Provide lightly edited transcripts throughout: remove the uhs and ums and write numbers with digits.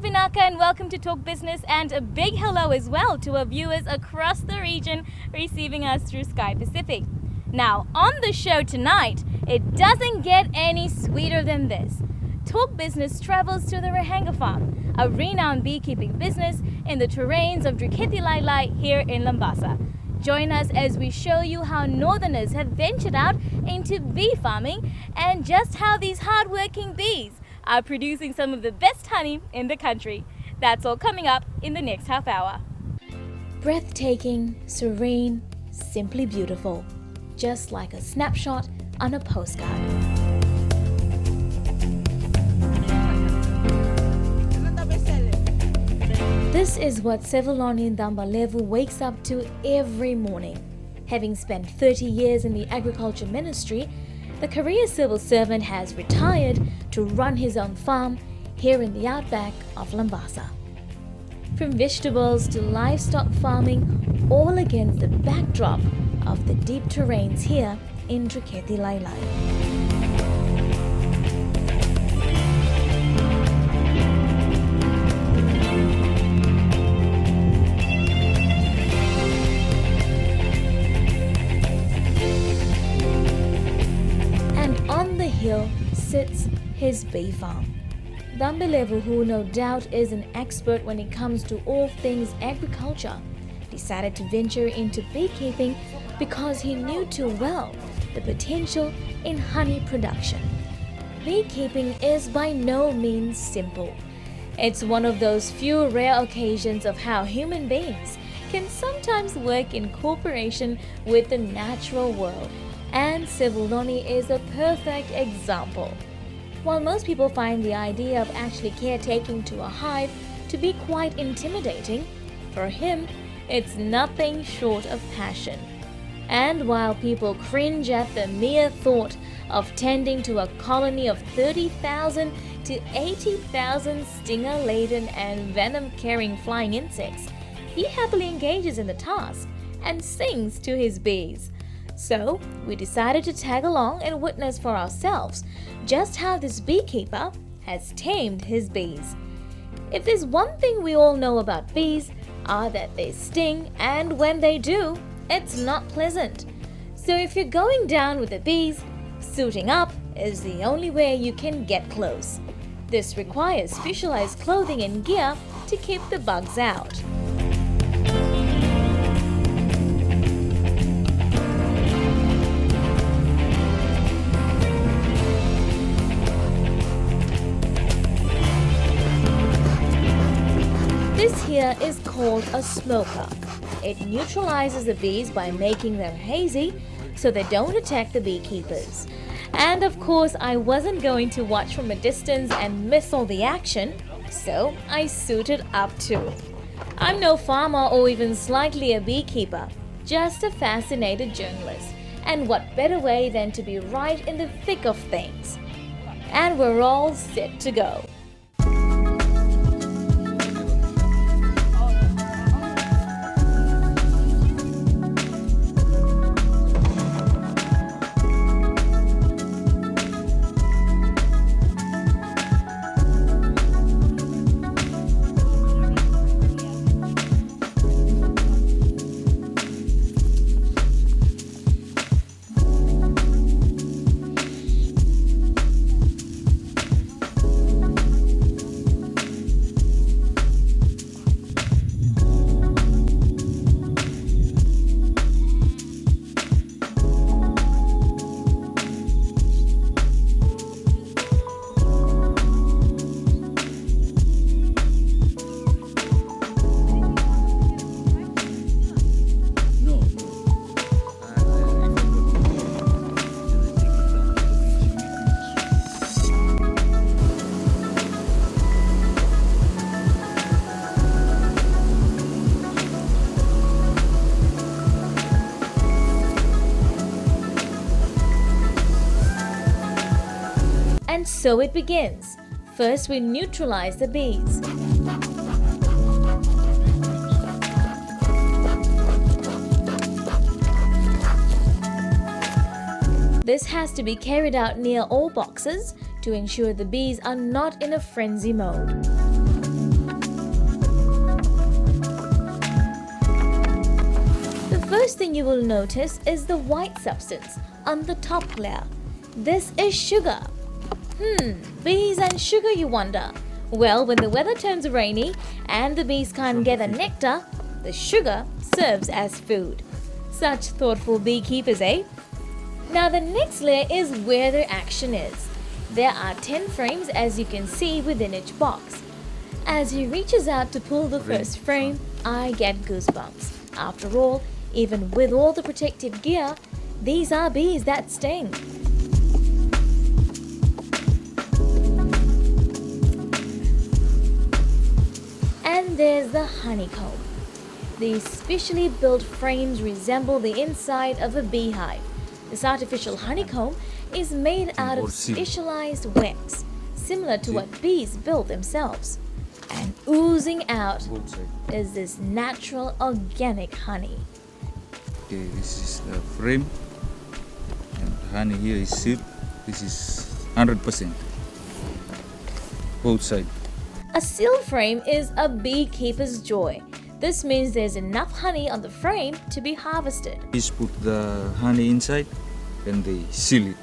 Vinaka and welcome to Talk Business, and a big hello as well to our viewers across the region receiving us through Sky Pacific. Now, on the show tonight, it doesn't get any sweeter than this. Talk Business travels to the Rahanga farm, a renowned beekeeping business in the terrains of Dreketi-lailai here in Labasa. Join us as we show you how northerners have ventured out into bee farming and just how these hardworking bees are producing some of the best honey in the country. That's all coming up in the next half hour. Breathtaking, serene, simply beautiful, just like a snapshot on a postcard. This is what Sevaloni Ndambalevu wakes up to every morning. Having spent 30 years in the agriculture ministry, the career civil servant has retired to run his own farm here in the outback of Labasa. From vegetables to livestock farming, all against the backdrop of the deep terrains here in Dreketi-lailai. Hill sits his bee farm. Ndambalevu, who no doubt is an expert when it comes to all things agriculture, decided to venture into beekeeping because he knew too well the potential in honey production. Beekeeping is by no means simple. It's one of those few rare occasions of how human beings can sometimes work in cooperation with the natural world. And Sevaloni is a perfect example. While most people find the idea of actually caretaking to a hive to be quite intimidating, for him, it's nothing short of passion. And while people cringe at the mere thought of tending to a colony of 30,000 to 80,000 stinger-laden and venom-carrying flying insects, he happily engages in the task and sings to his bees. So, we decided to tag along and witness for ourselves just how this beekeeper has tamed his bees. If there's one thing we all know about bees, are that they sting, and when they do, it's not pleasant. So if you're going down with the bees, suiting up is the only way you can get close. This requires specialized clothing and gear to keep the bugs out. This here is called a smoker. It neutralizes the bees by making them hazy so they don't attack the beekeepers. And of course, I wasn't going to watch from a distance and miss all the action, so I suited up too. I'm no farmer or even slightly a beekeeper, just a fascinated journalist. And what better way than to be right in the thick of things? And we're all set to go. And so it begins. First, we neutralize the bees. This has to be carried out near all boxes to ensure the bees are not in a frenzy mode. first thing you will notice is the white substance on the top layer. This is sugar. Bees and sugar, you wonder? Well, when the weather turns rainy and the bees can't get the nectar, the sugar serves as food. Such thoughtful beekeepers, eh? Now the next layer is where their action is. There are 10 frames, as you can see, within each box. As he reaches out to pull the first frame, I get goosebumps. After all, even with all the protective gear, these are bees that sting. And there's the honeycomb. These specially built frames resemble the inside of a beehive. This artificial honeycomb is made out of specialized wax, similar to what bees build themselves. And oozing out is this natural organic honey. Okay, this is the frame, and honey here is sealed. This is 100%, both sides. A sealed frame is a beekeeper's joy. This means there's enough honey on the frame to be harvested. Just put the honey inside and they seal it.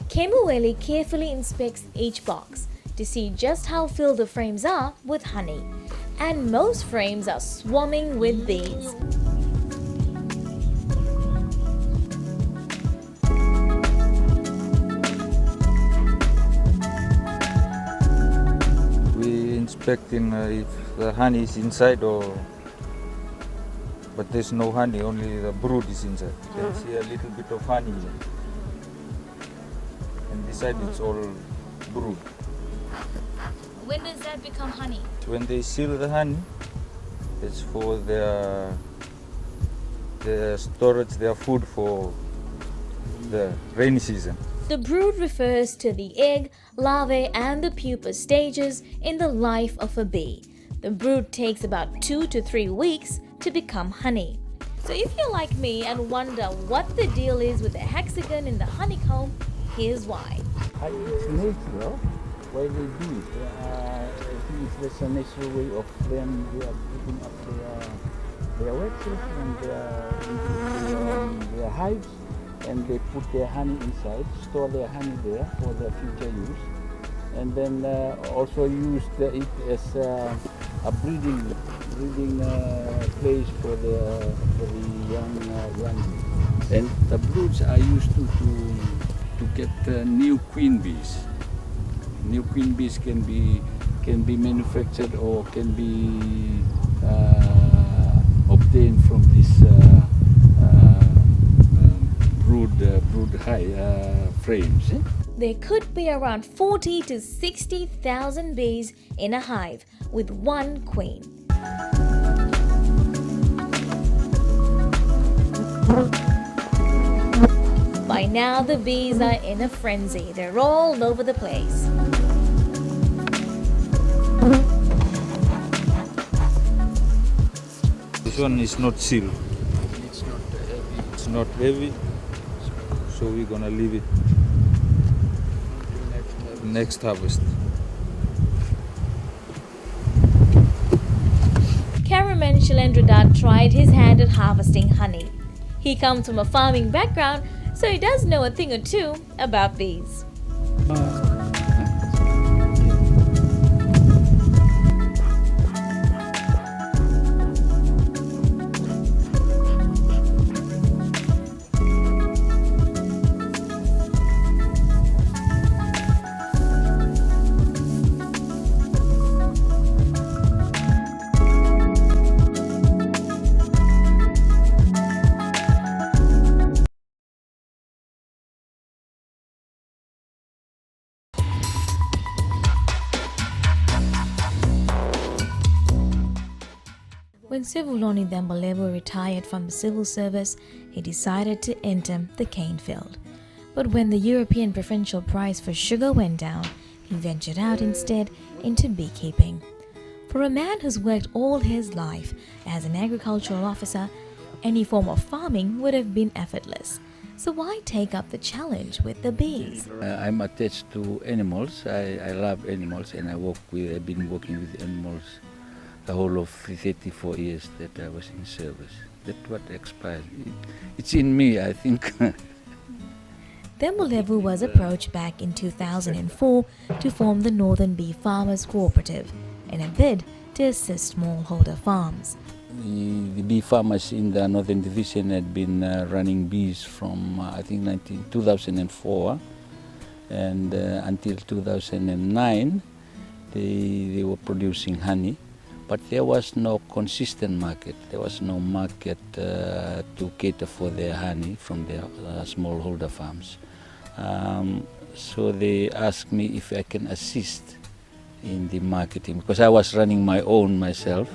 Kemueli carefully inspects each box to see just how filled the frames are with honey. And most frames are swarming with bees. Inspecting if the honey is inside but there's no honey, only the brood is inside. You can see a little bit of honey here. And this side it's all brood. When does that become honey? When they seal the honey, it's for their storage, their food for the rainy season. The brood refers to the egg, larvae and the pupa stages in the life of a bee. The brood takes about 2 to 3 weeks to become honey. So if you're like me and wonder what the deal is with the hexagon in the honeycomb, here's why. It's natural. Why they do it? I think it's just a natural way of them. They are putting up their waxes and their hives, and they put their honey inside, store their honey there for their future use, and then also use it as a breeding place for the young bees. And the broods are used to get new queen bees. New queen bees can be manufactured or can be obtained from this brood frames. There could be around 40 to 60,000 bees in a hive with one queen. By now the bees are in a frenzy. They're all over the place. This one is not sealed. It's not heavy. So we're gonna leave it next harvest. Cameraman Shilendra tried his hand at harvesting honey. He comes from a farming background, so he does know a thing or two about bees. When Sivuloni Dembelevo retired from the civil service, he decided to enter the cane field. But when the European preferential price for sugar went down, he ventured out instead into beekeeping. For a man who's worked all his life as an agricultural officer, any form of farming would have been effortless. So why take up the challenge with the bees? I'm attached to animals. I love animals, and I've been working with animals the whole of 34 years that I was in service. That's what expired. It's in me, I think. Thembulevu was approached back in 2004 to form the Northern Bee Farmers Cooperative in a bid to assist smallholder farms. The bee farmers in the Northern Division had been running bees from, I think, 2004 and until 2009 they were producing honey, but there was no consistent market. There was no market to cater for their honey from their smallholder farms. So they asked me if I can assist in the marketing, because I was running my own myself,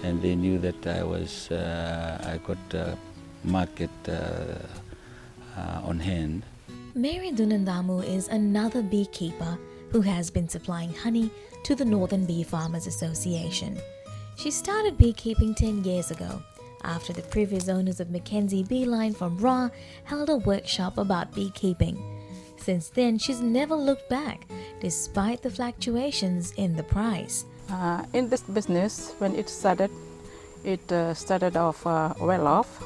and they knew that I got a market on hand. Mary Dunandamu is another beekeeper who has been supplying honey to the Northern Bee Farmers Association. She started beekeeping 10 years ago after the previous owners of Mackenzie Beeline from Ra held a workshop about beekeeping. Since then, she's never looked back, despite the fluctuations in the price. In this business, when it started off well off.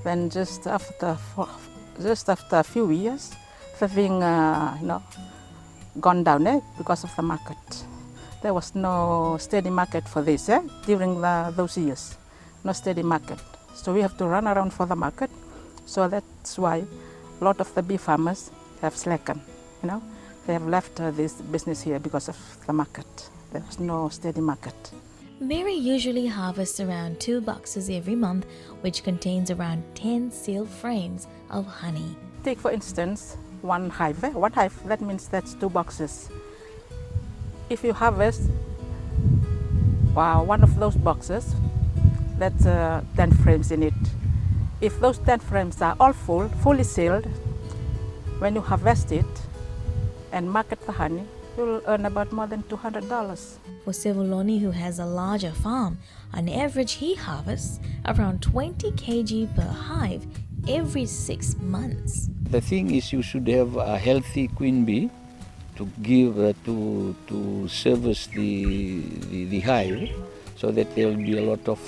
Then just after a few years, having gone down because of the market. There was no steady market for this during those years. No steady market. So we have to run around for the market. So that's why a lot of the bee farmers have slackened. They have left this business here because of the market. There was no steady market. Mary usually harvests around 2 boxes every month, which contains around 10 sealed frames of honey. Take for instance one hive. One hive, that means that's 2 boxes. If you harvest one of those boxes, that's 10 frames in it. If those 10 frames are all fully sealed, when you harvest it and market the honey, you'll earn about more than $200. For Sivoloni, who has a larger farm, on average he harvests around 20 kg per hive every 6 months. The thing is, you should have a healthy queen bee to give to service the hive, so that there will be a lot of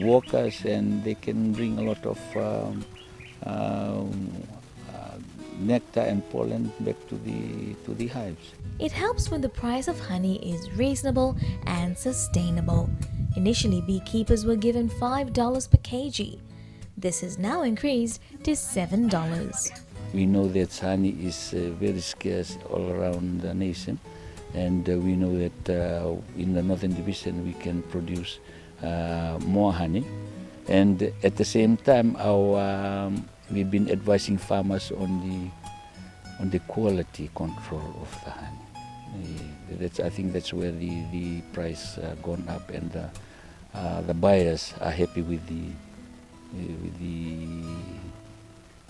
workers and they can bring a lot of nectar and pollen back to the hives. It helps when the price of honey is reasonable and sustainable. Initially, beekeepers were given $5 per kg. This has now increased to $7. We know that honey is very scarce all around the nation, and we know that in the Northern Division we can produce more honey. And at the same time, we've been advising farmers on the quality control of the honey. I think that's where the price gone up, and the buyers are happy with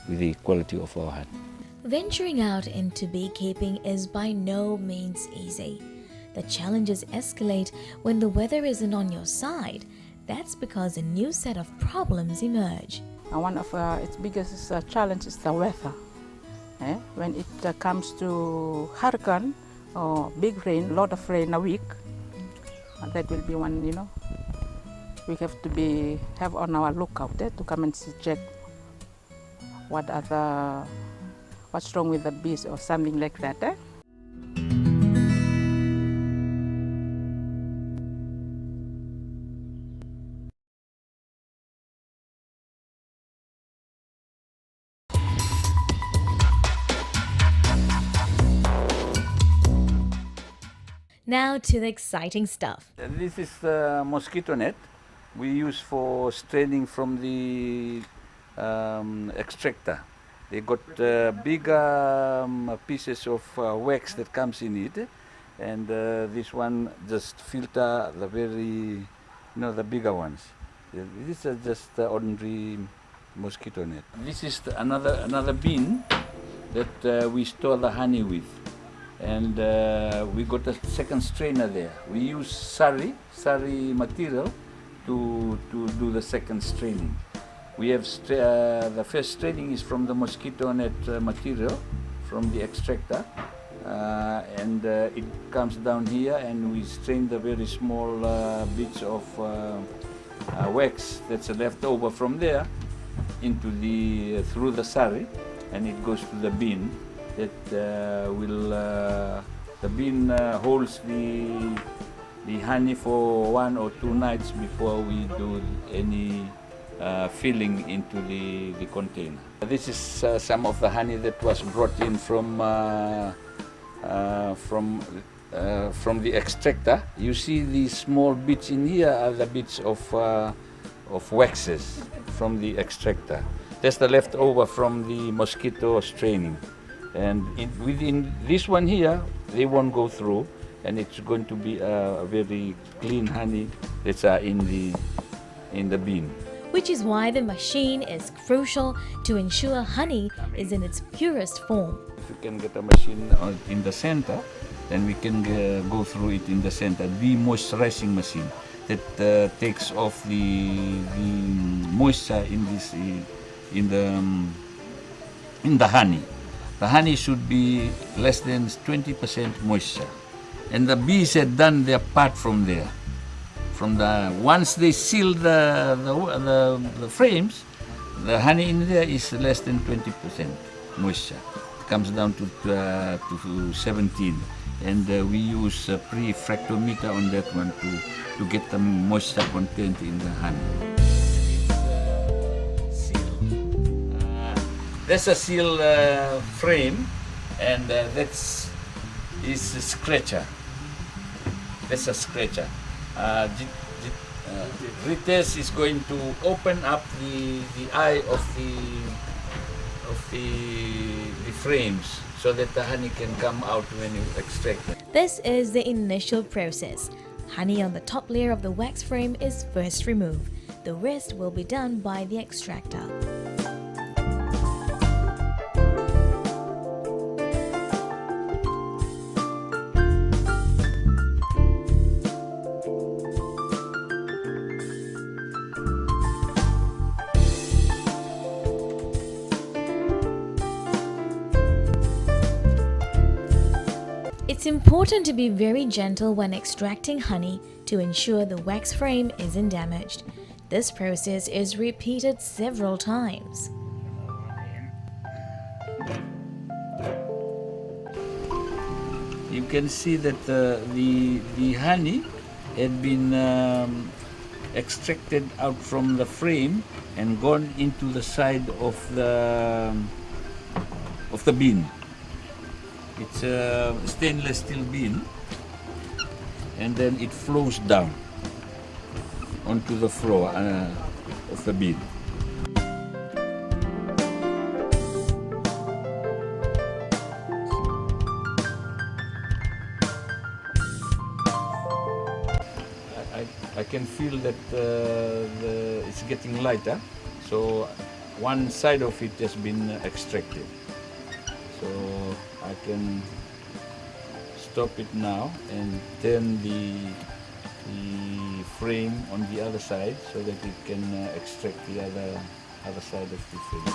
the quality of our honey. Venturing out into beekeeping is by no means easy. The challenges escalate when the weather isn't on your side. That's because a new set of problems emerge. One of its biggest challenges is the weather. When it comes to hurricane or big rain, lot of rain a week, that will be one, we have to have on our lookout to come and check what's wrong with the bees or something like that. Now to the exciting stuff. This is the mosquito net we use for straining from the extractor. They got bigger pieces of wax that comes in it, and this one just filter the the bigger ones. This is just ordinary mosquito net. This is another bin that we store the honey with. And we got a second strainer there. We use sari material to do the second straining. We have the first straining is from the mosquito net material from the extractor, and it comes down here, and we strain the very small bits of wax that's left over from there into through the sari, and it goes to the bin. That the bin holds the honey for 1 or 2 nights before we do any filling into the container. This is some of the honey that was brought in from the extractor. You see these small bits in here are the bits of waxes from the extractor. That's the leftover from the mosquito straining. And within this one here, they won't go through, and it's going to be a very clean honey that's in the bin. Which is why the machine is crucial to ensure honey is in its purest form. If we can get a machine in the center, then we can go through it in the center. The moisturizing machine that takes off the moisture in the honey. The honey should be less than 20% moisture, and the bees had done their part from there. Once they seal the frames, the honey in there is less than 20% moisture. It comes down to 17, and we use a pre-fractometer on that one to get the moisture content in the honey. That's a seal frame, and that's a scratcher. That's a scratcher. Rites is going to open up the eye of the frames so that the honey can come out when you extract it. This is the initial process. Honey on the top layer of the wax frame is first removed. The rest will be done by the extractor. It's important to be very gentle when extracting honey to ensure the wax frame isn't damaged. This process is repeated several times. You can see that the honey had been extracted out from the frame and gone into the side of the bin. It's a stainless steel bin, and then it flows down onto the floor of the bin. I can feel that it's getting lighter, so one side of it has been extracted. So I can stop it now and turn the frame on the other side so that it can extract the other side of the frame.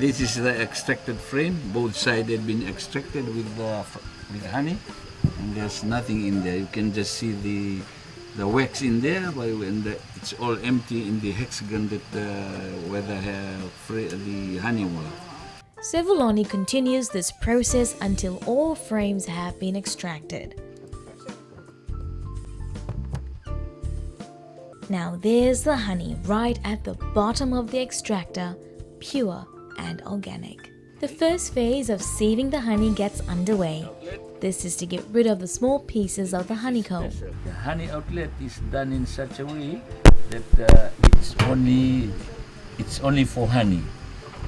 This is the extracted frame. Both sides had been extracted with honey, and there's nothing in there. You can just see the wax in there, and it's all empty in the hexagon where the honey was. Sevuloni continues this process until all frames have been extracted. Now there's the honey right at the bottom of the extractor, pure and organic. The first phase of sieving the honey gets underway. This is to get rid of the small pieces of the honeycomb. The honey outlet is done in such a way that it's only for honey,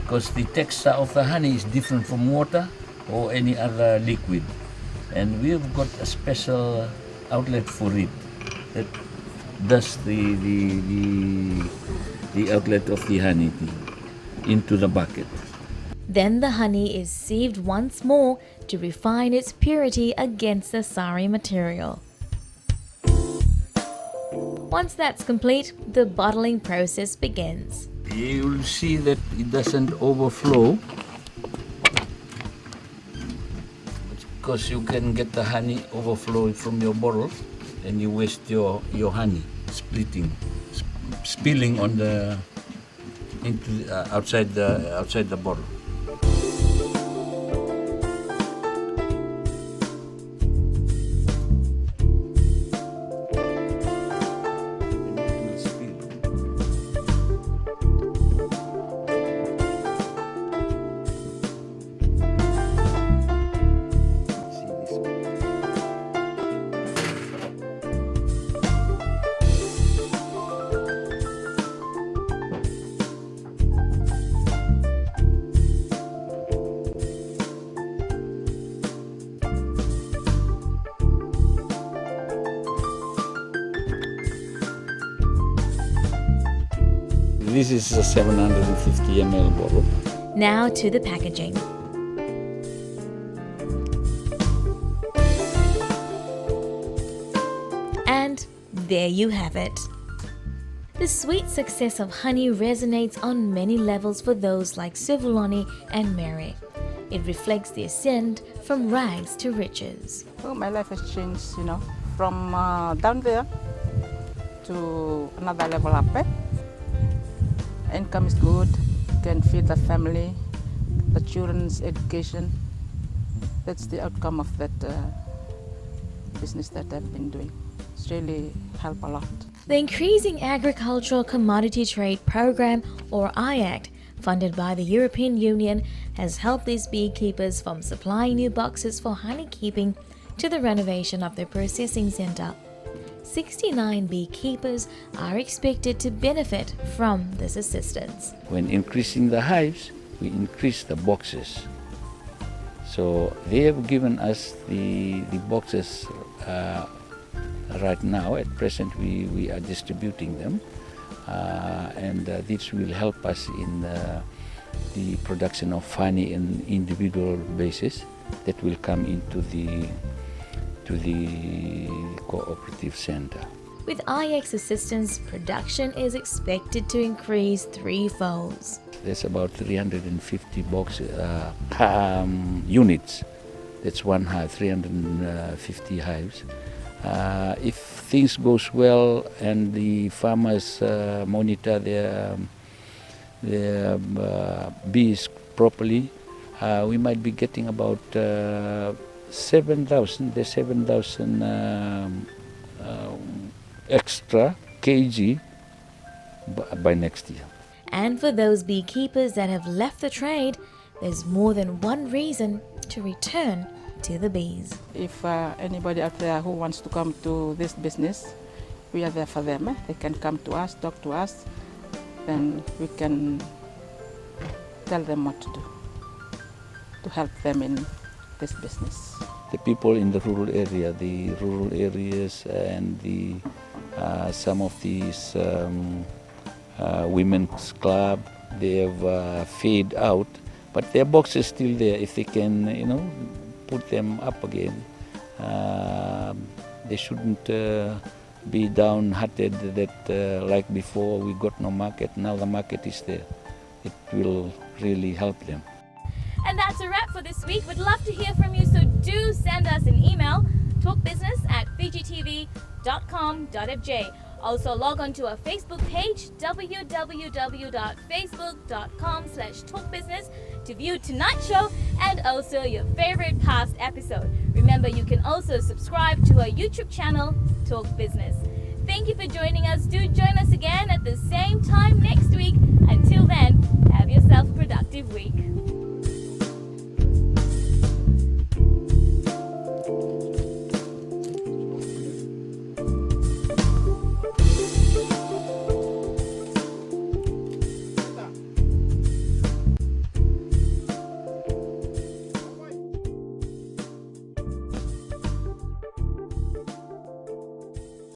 because the texture of the honey is different from water or any other liquid, and we've got a special outlet for it that does the outlet of the honey into the bucket. Then the honey is sieved once more to refine its purity against the sari material. Once that's complete, the bottling process begins. You will see that it doesn't overflow, because you can get the honey overflowing from your bottle and you waste your honey spilling on the outside the bottle. This is a 750 ml bottle. Now to the packaging. And there you have it. The sweet success of honey resonates on many levels for those like Sivulani and Mary. It reflects the ascent from rags to riches. Oh, my life has changed, from down there to another level up. Income is good, can feed the family, the children's education. That's the outcome of that business that I've been doing. It's really helped a lot. The Increasing Agricultural Commodity Trade Program, or IACT, funded by the European Union, has helped these beekeepers from supplying new boxes for honey keeping to the renovation of their processing centre. 69 beekeepers are expected to benefit from this assistance. When increasing the hives, we increase the boxes. So they have given us the boxes right now. At present, we are distributing them, and this will help us in the production of honey on individual basis that will come into the cooperative center. With IAC's assistance, production is expected to increase threefold. There's about 350 units. That's one hive, 350 hives. If things goes well and the farmers monitor their bees properly, we might be getting about 7,000 extra kg by next year. And for those beekeepers that have left the trade, there's more than one reason to return to the bees. If anybody out there who wants to come to this business, we are there for them. They can come to us, talk to us, then we can tell them what to do to help them in this business. The people in the rural areas and some of these women's club, they have fade out, but their box is still there. If they can, put them up again, they shouldn't be downhearted that like before we got no market. Now the market is there. It will really help them. And that's a wrap for this week. We'd love to hear from you, so do send us an email, talkbusiness@fijitv.com.fj. Also log on to our Facebook page, www.facebook.com/talkbusiness, to view tonight's show and also your favorite past episode. Remember, you can also subscribe to our YouTube channel, Talk Business. Thank you for joining us. Do join us again at the same time next week. Until then, have yourself a productive week.